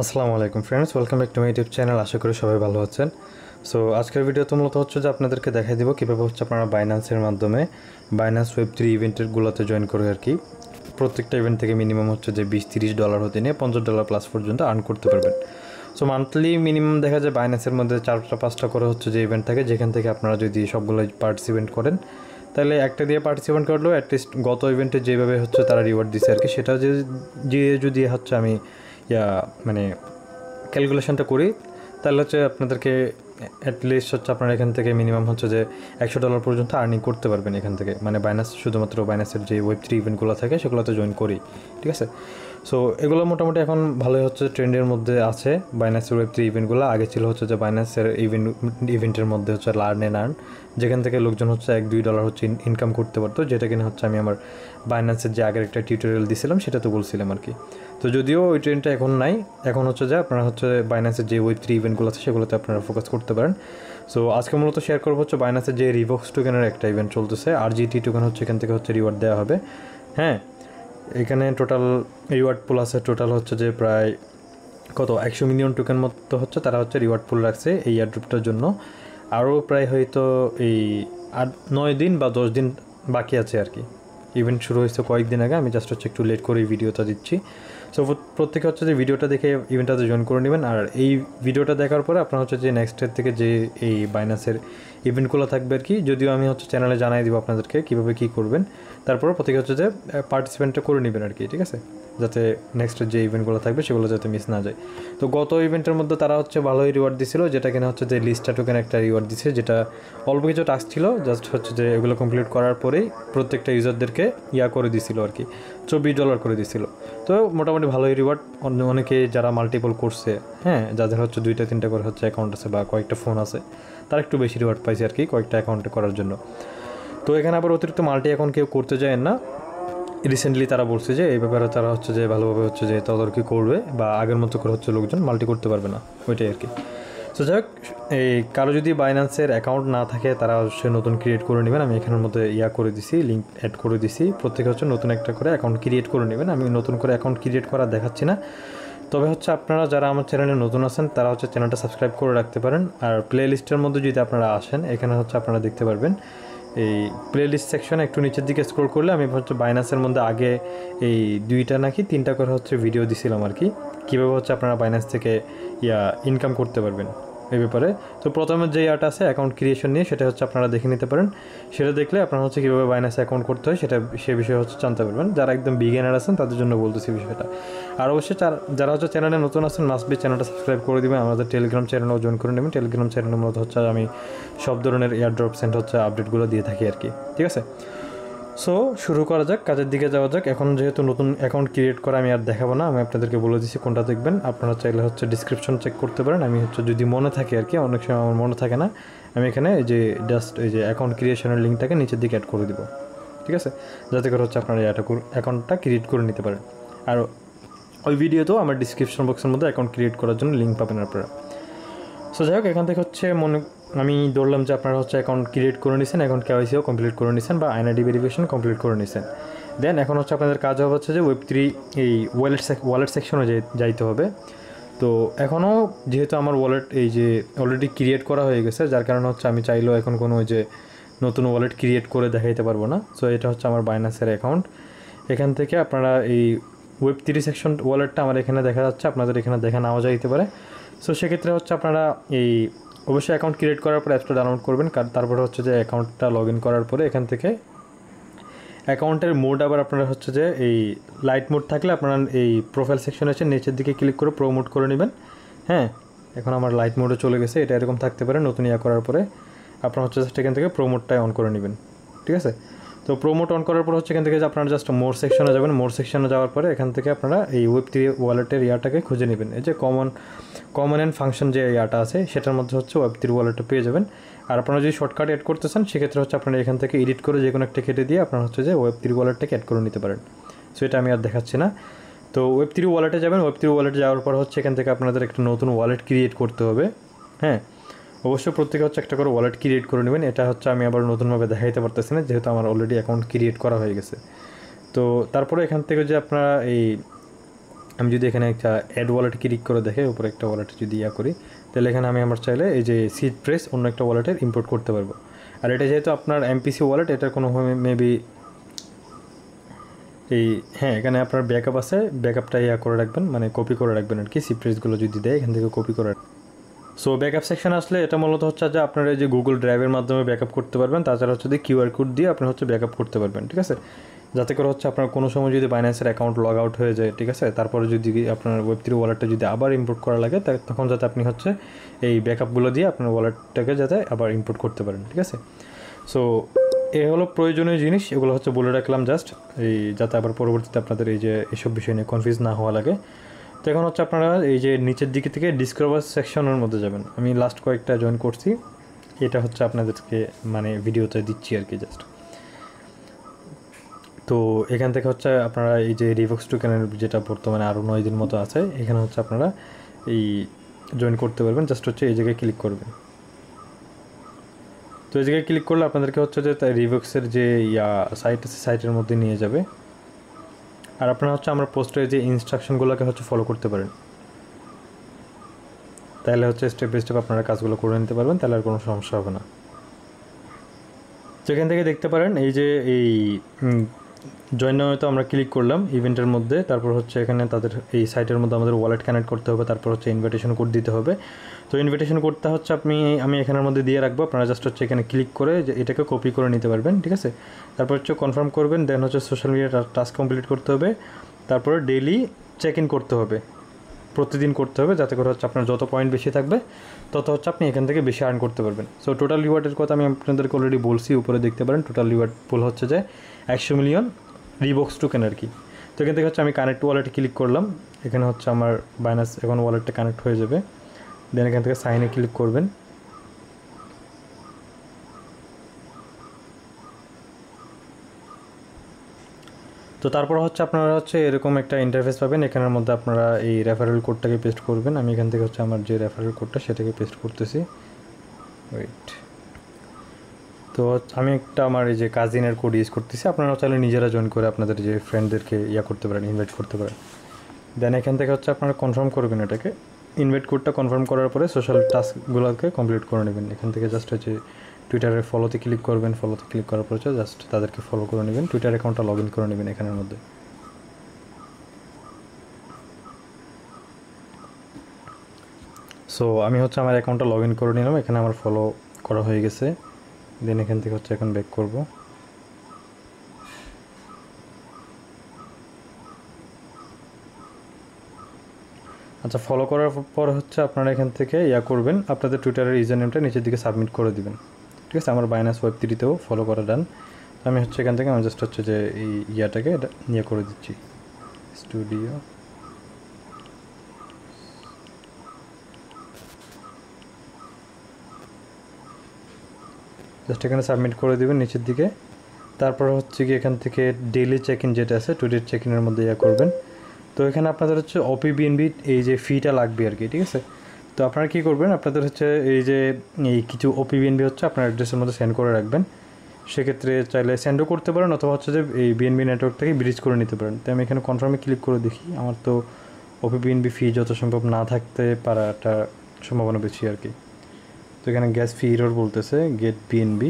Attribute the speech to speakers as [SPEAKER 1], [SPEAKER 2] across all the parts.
[SPEAKER 1] আসসালামু আলাইকুম friends, welcome back to my YouTube channel. আশা করি সবাই ভালো আছেন। সো আজকের ভিডিও তো মূলত হচ্ছে যে আপনাদেরকে দেখাই দিব কীভাবে হচ্ছে আপনারা বাইন্যান্সের মাধ্যমে বাইন্যান্স ওয়েব3 ইভেন্টেরগুলোতে জয়েন করে আর কি প্রত্যেকটা ইভেন্ট থেকে মিনিমাম হচ্ছে যে $20-30 হতে নিয়ে $50 প্লাস পর্যন্ত আর্ন করতে পারবেন। সো মান্থলি মিনিমাম দেখা যায় বাইন্যান্সের মধ্যে 4-5টা করে হচ্ছে যে ইভেন্ট থাকে, যেখান থেকে আপনারা যদি সবগুলো পার্টিসিপেন্ট করেন তাহলে একটা দিয়ে পার্টিসিপেন্ট করলেও অ্যাটলিস্ট গত ইভেন্টে যেভাবে হচ্ছে তারা রিওয়ার্ড দিচ্ছে আর কি, সেটা যদি হচ্ছে আমি মানে ক্যালকুলেশনটা করি তাহলে হচ্ছে আপনাদেরকে অ্যাটলিস্ট হচ্ছে আপনারা এখান থেকে মিনিমাম হচ্ছে যে $100 পর্যন্ত আর্নিং করতে পারবেন এখান থেকে, মানে বাইন্যান্স শুধুমাত্র বাইন্যান্সের যে ওয়েব3 ইভেন্টগুলো থাকে সেগুলোতে জয়েন করি। ঠিক আছে, সো এগুলো মোটামুটি এখন ভালোই হচ্ছে ট্রেন্ডের মধ্যে আছে বাইন্যান্সের ওয়েব3 ইভেন্টগুলো। আগে ছিল হচ্ছে যে বাইন্যান্সের ইভেন্টের মধ্যে হচ্ছে লার্ন অ্যান্ড আর্ন, যেখান থেকে লোকজন হচ্ছে $1-2 হচ্ছে ইনকাম করতে পারতো, যেটা কিনা হচ্ছে আমি আমার বাইন্যান্সের যে আগের একটা টিউটোরিয়াল দিয়েছিলাম সেটা তো বলছিলাম আর কি। তো যদিও ওই ট্রেন্ডটা এখন নাই, এখন হচ্ছে যে আপনারা হচ্ছে বাইন্যান্সের যে ওয়েব3 ইভেন্টগুলো আছে সেগুলোতে আপনারা ফোকাস করতে পারেন। সো আজকে মূলত শেয়ার করবো হচ্ছে বাইন্যান্সের যে রিভক্স টোকেনের একটা ইভেন্ট চলতেছে, RGT টোকেন হচ্ছে এখান থেকে হচ্ছে রিওয়ার্ড দেওয়া হবে। হ্যাঁ, এখানে টোটাল রিওয়ার্ড পুল আছে, টোটাল হচ্ছে যে প্রায় 100 মিলিয়ন টোকেন মতো হচ্ছে তারা হচ্ছে রিওয়ার্ড পুল রাখছে এই এয়ারড্রপটার জন্য। আরও প্রায় হয়তো এই 8-9 দিন বা 10 দিন বাকি আছে আর কি। ইভেন্ট শুরু হয়েছে কয়েকদিন আগে, আমি জাস্ট হচ্ছে একটু লেট করে এই ভিডিওটা দিচ্ছি। সো প্রত্যেকে হচ্ছে যে ভিডিওটা দেখে ইভেন্টটাতে জয়েন করে নেবেন, আর এই ভিডিওটা দেখার পরে আপনার হচ্ছে যে নেক্সটের থেকে যে এই বাইন্যান্সের ইভেন্টগুলো থাকবে আর কি, যদিও আমি হচ্ছে চ্যানেলে জানাই দিব আপনাদেরকে কীভাবে কী করবেন, তারপরে প্রত্যেকে হচ্ছে যে পার্টিসিপেন্টটা করে নেবেন আর কি। ঠিক আছে, যাতে নেক্সটের যে ইভেন্টগুলো থাকবে সেগুলো যাতে মিস না যায়। তো গত ইভেন্টের মধ্যে তারা হচ্ছে ভালোই রিওয়ার্ড দিছিল, যেটা কিনা হচ্ছে যে লিস্টা টোকেন একটা রিওয়ার্ড দিছে, যেটা অল্প কিছু টাস্ক ছিল, জাস্ট হচ্ছে যে এগুলো কমপ্লিট করার পরেই প্রত্যেকটা ইউজারদেরকে করে দিছিল আর কি, $24 করে দিছিল। তো মোটামুটি ভালোই রিওয়ার্ড। অনেকে যারা মাল্টিপল করছে, হ্যাঁ, যাদের হচ্ছে 2-3টা করে হচ্ছে অ্যাকাউন্ট আছে বা কয়েকটা ফোন আছে, তারা একটু বেশি রিওয়ার্ড পাইছে আর কি কয়েকটা অ্যাকাউন্টে করার জন্য। তো এখানে আবার অতিরিক্ত মাল্টি অ্যাকাউন্ট কেউ করতে যায় না। রিসেন্টলি তারা বলছে যে এই ব্যাপারে তারা হচ্ছে যে ভালোভাবে হচ্ছে যে তদারকি করবে, বা আগের মতো করে হচ্ছে লোকজন মাল্টি করতে পারবে না, ওইটাই আর কি। সো যাই হোক, এই কারো যদি বাইন্যান্সের অ্যাকাউন্ট না থাকে তারা অবশ্যই নতুন ক্রিয়েট করে নেবেন। আমি এখানের মধ্যে করে দিছি, লিঙ্ক অ্যাড করে দিছি। প্রত্যেকে হচ্ছে নতুন একটা করে অ্যাকাউন্ট ক্রিয়েট করে নেবেন। আমি নতুন করে অ্যাকাউন্ট ক্রিয়েট করা দেখাচ্ছি না, তবে হচ্ছে আপনারা যারা আমার চ্যানেলে নতুন আছেন তারা হচ্ছে চ্যানেলটা সাবস্ক্রাইব করে রাখতে পারেন। আর প্লে লিস্টের মধ্যে যদি আপনারা আসেন, এখানে হচ্ছে আপনারা দেখতে পারবেন এই প্লে লিস্ট সেকশনে একটু নিচের দিকে স্ক্রল করলে আমি হচ্ছে বাইন্যান্সের মধ্যে আগে এই 2টা নাকি 3টা করে হচ্ছে ভিডিও দিছিলাম আর কি, কীভাবে হচ্ছে আপনারা বাইন্যান্স থেকে ইনকাম করতে পারবেন এই ব্যাপারে। তো প্রথমে যে আছে অ্যাকাউন্ট ক্রিয়েশন নিয়ে, সেটা হচ্ছে আপনারা দেখে নিতে পারেন। সেটা দেখলে আপনারা হচ্ছে কীভাবে বাইন্যান্সে অ্যাকাউন্ট করতে হয় সে বিষয়ে হচ্ছে জানতে পারবেন। যারা একদম বিগিনার আছেন তাদের জন্য বলতেছি বিষয়টা। আর অবশ্যই যারা হচ্ছে চ্যানেলে নতুন আছেন মাস্ট বি চ্যানেলটা সাবস্ক্রাইব করে দেবেন। আমাদের টেলিগ্রাম চ্যানেলও জয়েন করে নেবেন। টেলিগ্রাম চ্যানেলের মধ্যে হচ্ছে আমি সব ধরনের এয়ারড্রপ সেন্ট হচ্ছে আপডেটগুলো দিয়ে থাকি আর কি। ঠিক আছে, সো শুরু করা যাক, কাজের দিকে যাওয়া যাক। এখন যেহেতু নতুন অ্যাকাউন্ট ক্রিয়েট করা আমি আর দেখাবো না, আমি আপনাদেরকে বলে দিচ্ছি কোনটা দেখবেন। আপনারা চাইলে হচ্ছে ডিসক্রিপশন চেক করতে পারেন। আমি হচ্ছে যদি মনে থাকে আর কি, অনেক সময় আমার মনে থাকে না, আমি এখানে এই যে জাস্ট এই যে অ্যাকাউন্ট ক্রিয়েশনের লিঙ্কটাকে নিচের দিকে অ্যাড করে দিব। ঠিক আছে, যাতে করে হচ্ছে আপনারা অ্যাকাউন্টটা ক্রিয়েট করে নিতে পারেন। আর ওই ভিডিওতেও আমার ডিসক্রিপশন বক্সের মধ্যে অ্যাকাউন্ট ক্রিয়েট করার জন্য লিঙ্ক পাবেন আপনারা। সো যাই হোক, এখান থেকে হচ্ছে আমি ধরলাম যে আপনারা হচ্ছে অ্যাকাউন্ট ক্রিয়েট করে নিয়েছেন, অ্যাকাউন্ট কেওয়াইসিও কমপ্লিট করে নিয়েছেন বা আইএনআইডি ভেরিফিকেশন কমপ্লিট করে নিয়েছেন। দেন এখন হচ্ছে আপনাদের কাজ হবে হচ্ছে যে ওয়েব3 এই ওয়ালেট সেকশনে যাইতে হবে। তো এখনও যেহেতু আমার ওয়ালেট এই যে অলরেডি ক্রিয়েট করা হয়ে গেছে, যার কারণে হচ্ছে আমি চাইলেও এখন কোনো ওই যে নতুন ওয়ালেট ক্রিয়েট করে দেখাইতে পারবো না। সো এটা হচ্ছে আমার বাইন্যান্সের অ্যাকাউন্ট। এখান থেকে আপনারা এই ওয়েব3 সেকশন ওয়ালেটটা আমার এখানে দেখা যাচ্ছে, আপনাদের এখানে দেখা নাও যাইতে পারে। সো সেক্ষেত্রে হচ্ছে আপনারা এই অবশ্যই অ্যাকাউন্ট ক্রিয়েট করার পর অ্যাপটা ডাউনলোড করবেন। তারপরে হচ্ছে যে অ্যাকাউন্টটা লগ ইন করার পরে এখান থেকে অ্যাকাউন্টের মোড আবার আপনারা হচ্ছে যে এই লাইট মোড থাকলে আপনারা এই প্রোফাইল সেকশনে এসে নিচের দিকে ক্লিক করে প্রোমোট করে নেবেন। হ্যাঁ, এখন আমার লাইট মোডে চলে গেছে, এটা এরকম থাকতে পারে। নতুন করার পরে আপনারা হচ্ছে জাস্ট এখান থেকে প্রোমোটটাই অন করে নেবেন। ঠিক আছে, তো প্রোমোট অন করার পর হচ্ছে এখান থেকে আপনারা জাস্ট মোর সেকশনে যাবেন। মোর সেকশনে যাওয়ার পরে এখান থেকে আপনারা এই ওয়েব3 ওয়ালেটের ইয়াটাকে খুঁজে নেবেন। এই যে কমন অ্যান্ড ফাংশন যে ইয়াটা আছে সেটার মধ্যে হচ্ছে ওয়েব3 ওয়ালেটটা পেয়ে যাবেন। আর আপনারা যদি শর্টকাট অ্যাড করতে চান সেক্ষেত্রে হচ্ছে আপনারা এখান থেকে এডিট করে যে কোনো একটা কেটে দিয়ে আপনারা হচ্ছে যে ওয়েব3 ওয়ালেটটাকে অ্যাড করে নিতে পারেন। সো এটা আমি আর দেখাচ্ছি না। তো ওয়েব3 ওয়ালেটে যাবেন। ওয়েব3 ওয়ালেটে যাওয়ার পর হচ্ছে এখান থেকে আপনাদের একটা নতুন ওয়ালেট ক্রিয়েট করতে হবে। হ্যাঁ, অবশ্যই প্রত্যেকে হচ্ছে একটা করে ওয়ালেট ক্রিয়েট করে নেবেন। এটা হচ্ছে আমি আবার নতুনভাবে দেখাইতে পারতেছি না, যেহেতু আমার অলরেডি অ্যাকাউন্ট ক্রিয়েট করা হয়ে গেছে। তো তারপরে এখান থেকে যে আপনারা এই আমি যদি এখানে একটা অ্যাড ওয়ালেট ক্লিক করে দেখে উপরে একটা ওয়ালেটে যদি করি, তাহলে এখানে আমি আমার চাইলে এই যে সিড প্রেস অন্য একটা ওয়ালেটের ইম্পোর্ট করতে পারবো। আর এটা যেহেতু আপনার এমপিসি ওয়ালেট, এটার কোনো মেবি এই এখানে আপনার ব্যাকআপ আছে, ব্যাকআপটা করে রাখবেন, মানে কপি করে রাখবেন আর কি। সিড প্রেসগুলো যদি দেয় এখান থেকে কপি করে। সো ব্যাকআপ সেকশন আসলে এটা মূলত হচ্ছে যে আপনারা এই যে গুগল ড্রাইভের মাধ্যমে ব্যাকআপ করতে পারবেন, তাছাড়া হচ্ছে যে কিউআর কোড দিয়ে আপনি হচ্ছে ব্যাকআপ করতে পারবেন, ঠিক আছে। যাতে করে হচ্ছে আপনার কোনো সময় যদি বাইন্যান্সের অ্যাকাউন্ট লগ আউট হয়ে যায়, ঠিক আছে, তারপরে যদি আপনার Web3 ওয়ালেটটা যদি আবার ইম্পোর্ট করা লাগে, তখন যাতে আপনি হচ্ছে এই ব্যাকআপগুলো দিয়ে আপনার ওয়ালেটটাকে যাতে আবার ইম্পোর্ট করতে পারেন, ঠিক আছে। সো এ হলো প্রয়োজনীয় জিনিস, এগুলো হচ্ছে বলে রাখলাম জাস্ট এই যাতে আবার পরবর্তীতে আপনাদের এই যে এসব বিষয় নিয়ে কনফিউজ না হওয়া লাগে। তো এখন হচ্ছে আপনারা এই যে নিচের দিকে থেকে ডিসকভার সেকশনের মধ্যে যাবেন। আমি লাস্ট কয়েকটা জয়েন করছি, এটা হচ্ছে আপনাদেরকে মানে ভিডিওতে দিচ্ছি আর কি জাস্ট। তো এখান থেকে হচ্ছে আপনারা এই যে রিভক্স টোকেনের যেটা বর্তমানে আরও 9 দিন মতো আছে, এখানে হচ্ছে আপনারা এই জয়েন করতে পারবেন। জাস্ট হচ্ছে এই জায়গায় ক্লিক করবেন। তো এই জায়গায় ক্লিক করলে আপনাদেরকে হচ্ছে যে রিভক্সের যে সাইট আছে, সাইটের মধ্যে নিয়ে যাবে। আর আপনারা হচ্ছে আমার পোস্টের যে ইনস্ট্রাকশনগুলোকে হচ্ছে ফলো করতে পারেন, তাহলে হচ্ছে স্টেপ বাই স্টেপ আপনারা কাজগুলো করে নিতে পারবেন, তাহলে আর কোনো সমস্যা হবে না। যেখান থেকে দেখতে পারেন এই যে এই জয়েন নাও তো আমরা ক্লিক করলাম ইভেন্টের মধ্যে, তারপর হচ্ছে এখানে তাদের এই সাইটের মধ্যে আমাদের ওয়ালেট কানেক্ট করতে হবে, তারপর হচ্ছে ইনভিটেশন কোড দিতে হবে। তো ইনভিটেশন কোডটা হচ্ছে আমি এখানের মধ্যে দিয়ে রাখবো, আপনারা জাস্ট হচ্ছে এখানে ক্লিক করে যে এটাকে কপি করে নিতে পারবেন, ঠিক আছে। তারপর হচ্ছে কনফার্ম করবেন, দেন হচ্ছে সোশ্যাল মিডিয়া টাস্ক কমপ্লিট করতে হবে, তারপরে ডেইলি চেক ইন করতে হবে, প্রতিদিন করতে হবে, যাতে করে হচ্ছে আপনার যত পয়েন্ট বেশি থাকবে তত হচ্ছে আপনি এখান থেকে বেশি আর্ন করতে পারবেন। সো টোটাল রিওয়ার্ডের কথা আমি আপনাদেরকে অলরেডি বলছি, উপরে দেখতে পারেন টোটাল রিওয়ার্ড পুল হচ্ছে যে 100 মিলিয়ন রিবক্স টোকেন আর কি। তো এখান থেকে হচ্ছে আমি কানেক্ট ওয়ালেটে ক্লিক করলাম, এখানে হচ্ছে আমার বাইনান্স এখন ওয়ালেটটা কানেক্ট হয়ে যাবে। দেন এখান থেকে সাইনে ক্লিক করবেন। তো তারপর হচ্ছে আপনারা হচ্ছে এরকম একটা ইন্টারফেস পাবেন, এখানের মধ্যে আপনারা এই রেফারেল কোডটাকে পেস্ট করবেন। আমি এখান থেকে হচ্ছে আমার যে রেফারেল কোডটা সেটাকে পেস্ট করতেছি, ওয়েট। তো আমি একটা আমার এই যে কাজিনের কোড ইউজ করতেছি, আপনারা চাইলে নিজেরা জয়েন করে আপনাদের যে ফ্রেন্ডদেরকে করতে পারেন, ইনভাইট করতে পারেন। দেন এখান থেকে হচ্ছে আপনারা কনফার্ম করবেন এটাকে, ইনভাইট কোডটা কনফার্ম করার পরে সোশ্যাল টাস্কগুলোকে কমপ্লিট করে নেবেন। এখান থেকে জাস্ট হচ্ছে টুইটারের ফলোতে ক্লিক করবেন, ফলোতে ক্লিক করার পর হচ্ছে জাস্ট তাদেরকে ফলো করে নেবেন, টুইটার অ্যাকাউন্টটা লগ ইন করে নেবেন এখানের মধ্যে। সো আমি হচ্ছে আমার অ্যাকাউন্টটা লগ ইন করে নিলাম, এখানে আমার ফলো করা হয়ে গেছে। দেন এখান থেকে হচ্ছে এখন ব্যাক করব। আচ্ছা, ফলো করার পর হচ্ছে আপনারা এখান থেকে করবেন, আপনাদের টুইটারের ইউজার নেমটা নিচের দিকে সাবমিট করে দিবেন, ঠিক আছে। আমার বাইনান্স Web3তেও ফলো করা ডান। আমি হচ্ছে এখান থেকে আমি জাস্ট হচ্ছে যে এই ইয়াটাকে করে দিচ্ছি, স্টুডিও। জাস্ট এখানে সাবমিট করে দেবেন নিচের দিকে। তারপর হচ্ছে কি এখান থেকে ডেইলি চেক ইন যেটা আছে, টুডের চেক ইনের মধ্যে করবেন। তো এখানে আপনাদের হচ্ছে OP/BNB এই যে ফিটা লাগবে আর কি, ঠিক আছে। তো আপনারা কী করবেন, আপনাদের হচ্ছে এই যে এই কিছু OP/BNB হচ্ছে আপনার অ্যাড্রেসের মধ্যে সেন্ড করে রাখবেন। সেক্ষেত্রে চাইলে সেন্ডও করতে পারেন, অথবা হচ্ছে যে এই BNB নেটওয়ার্ক থেকে ব্রিজ করে নিতে পারেন। তো আমি এখানে কনফার্মে ক্লিক করে দেখি, আমার তো OP/BNB ফি যত সম্ভব না থাকতে পারাটা সম্ভাবনা বেশি আর কি। তো এখানে গ্যাস ফি এরর বলতেছে, গেট BNB।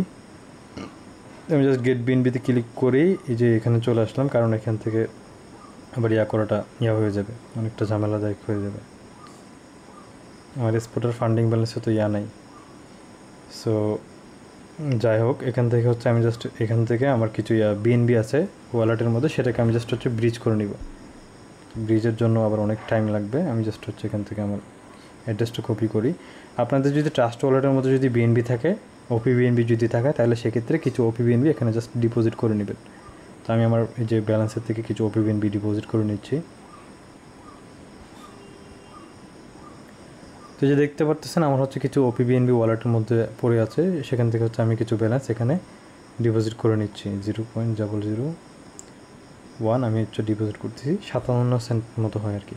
[SPEAKER 1] আমি জাস্ট গেট BNBতে ক্লিক করেই এই যে এখানে চলে আসলাম, কারণ এখান থেকে আবার করাটা হয়ে যাবে, অনেকটা ঝামেলাদায়ক হয়ে যাবে। আমার স্পোর্টার ফান্ডিং ব্যালেন্সে তো নাই। সো যাই হোক, এখান থেকে হচ্ছে আমি জাস্ট এখান থেকে আমার কিছু BNB আছে ওয়ালেটের মধ্যে, সেটাকে আমি জাস্ট হচ্ছে ব্রিজ করে নিব। ব্রিজের জন্য আবার অনেক টাইম লাগবে। আমি জাস্ট হচ্ছে এখান থেকে আমার অ্যাড্রেসটা কপি করি। আপনাদের যদি ট্রাস্ট ওয়ালেটের মধ্যে যদি BNB থাকে, OP/BNB যদি থাকে, তাহলে সেক্ষেত্রে কিছু OP/BNB এখানে জাস্ট ডিপোজিট করে নেবেন। তো আমি আমার এই যে ব্যালেন্সের থেকে কিছু OP/BNB ডিপোজিট করে নিচ্ছি। তো যে দেখতে পারতেছেন আমার হচ্ছে কিছু OP/BNB ওয়ালেটের মধ্যে পড়ে আছে, সেখান থেকে হচ্ছে আমি কিছু ব্যালেন্স এখানে ডিপোজিট করে নিচ্ছি। 0.001 আমি হচ্ছে ডিপোজিট করতেছি, 57 সেন্ট মতো হয় আর কি।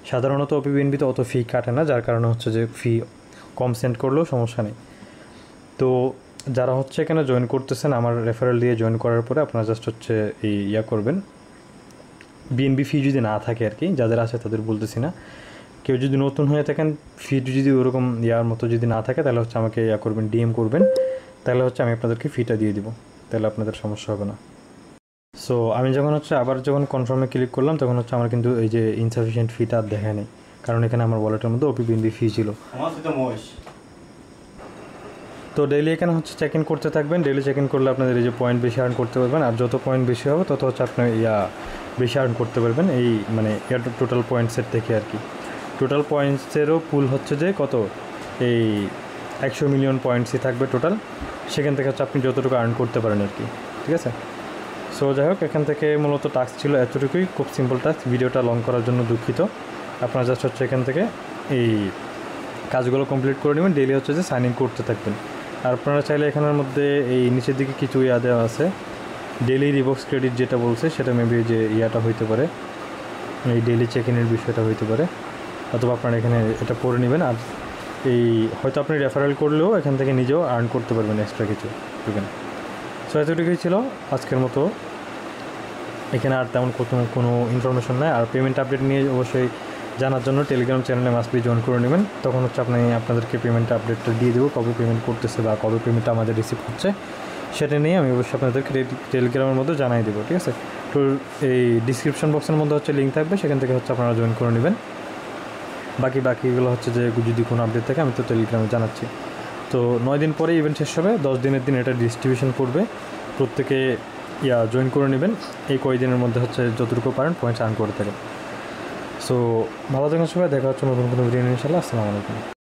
[SPEAKER 1] সাধারণত OP/BNBতে অত ফি কাটে না, যার কারণে হচ্ছে যে ফি কম সেন্ড করলেও সমস্যা নেই। তো যারা হচ্ছে এখানে জয়েন করতেছেন আমার রেফারেল দিয়ে জয়েন করার পরে আপনারা জাস্ট হচ্ছে এই করবেন, বিএনবি ফি যদি না থাকে আর কি, যাদের আছে তাদের বলতেছি না, কেউ যদি নতুন হয়ে থাকেন ফি যদি ওরকম ইয়ার মতো যদি না থাকে তাহলে হচ্ছে আমাকে ইয়া করবেন, ডিএম করবেন, তাহলে হচ্ছে আমি আপনাদেরকে ফিটা দিয়ে দিব, তাহলে আপনাদের সমস্যা হবে না। সো আমি যখন হচ্ছে আবার যখন কনফার্মে ক্লিক করলাম তখন হচ্ছে আমার কিন্তু এই যে ইনসাফিসিয়েন্ট ফিটা আর দেখায় নেই, কারণ এখানে আমার ওয়ালেটের মধ্যে ওপি বিএনবি ফি ছিল। তো ডেইলি এখানে হচ্ছে চেক ইন করতে থাকবেন, ডেইলি চেক ইন করলে আপনাদের এই যে পয়েন্ট বেশি আর্ন করতে পারবেন, আর যত পয়েন্ট বেশি হবে তত হচ্ছে আপনি বেশি আর্ন করতে পারবেন এই মানে টোটাল পয়েন্টসের থেকে আর কি। টোটাল পয়েন্টসেরও পুল হচ্ছে যে কত, এই 100 মিলিয়ন পয়েন্টসই থাকবে টোটাল, সেখান থেকে হচ্ছে আপনি যতটুকু আর্ন করতে পারেন আর কি, ঠিক আছে। সো যাই হোক, এখান থেকে মূলত টাস্ক ছিল এতটুকুই, খুব সিম্পল টাস্ক, ভিডিওটা লং করার জন্য দুঃখিত। আপনারা জাস্ট হচ্ছে এখান থেকে এই কাজগুলো কমপ্লিট করে নেবেন, ডেইলি হচ্ছে যে সাইন ইন করতে থাকবেন। আর আপনারা চাইলে এখানের মধ্যে এই নিচের দিকে কিছু দেওয়া আছে, ডেইলি রিবক্স ক্রেডিট যেটা বলছে সেটা মেবি যে হইতে পারে, এই ডেইলি চেক ইনের বিষয়টা হইতে পারে, অথবা আপনারা এখানে এটা পড়ে নেবেন। আর এই হয়তো আপনি রেফারেল করলেও এখান থেকে নিজেও আর্ন করতে পারবেন এক্সট্রা কিছু, ঠিক আছে। সো এতটুকুই ছিল আজকের মতো, এখানে আর তেমন কোনো ইনফরমেশন নেই। আর পেমেন্ট আপডেট নিয়ে অবশ্যই জানার জন্য টেলিগ্রাম চ্যানেলে মাস্টবি জয়েন করে নেবেন, তখন হচ্ছে আপনাদেরকে পেমেন্ট আপডেটটা দিয়ে দেবো, কবে পেমেন্ট করতেছে বা কবে পেমেন্টটা আমাদের রিসিভ হচ্ছে সেটা নিয়ে আমি অবশ্যই আপনাদেরকে টেলিগ্রামের মধ্যে জানাই দেবো, ঠিক আছে। তো এই ডিসক্রিপশন বক্সের মধ্যে হচ্ছে লিঙ্ক থাকবে, সেখান থেকে হচ্ছে আপনারা জয়েন করে নেবেন। বাকিগুলো হচ্ছে যে যদি কোনো আপডেট থাকে আমি তো টেলিগ্রামে জানাচ্ছি। তো 9 দিন পরে ইভেন্ট শেষ হবে, 10 দিনের দিন এটা ডিস্ট্রিবিউশন করবে, প্রত্যেকে জয়েন করে নেবেন। এই কয়েকদিনের মধ্যে হচ্ছে যতটুকু পারেন পয়েন্টস আর্ন করে থাকেন। সো ভালো থাকেন সবাই, দেখা হচ্ছে নতুন কোনো ভিডিও ইনশাআল্লাহ। আসসালামু আলাইকুম।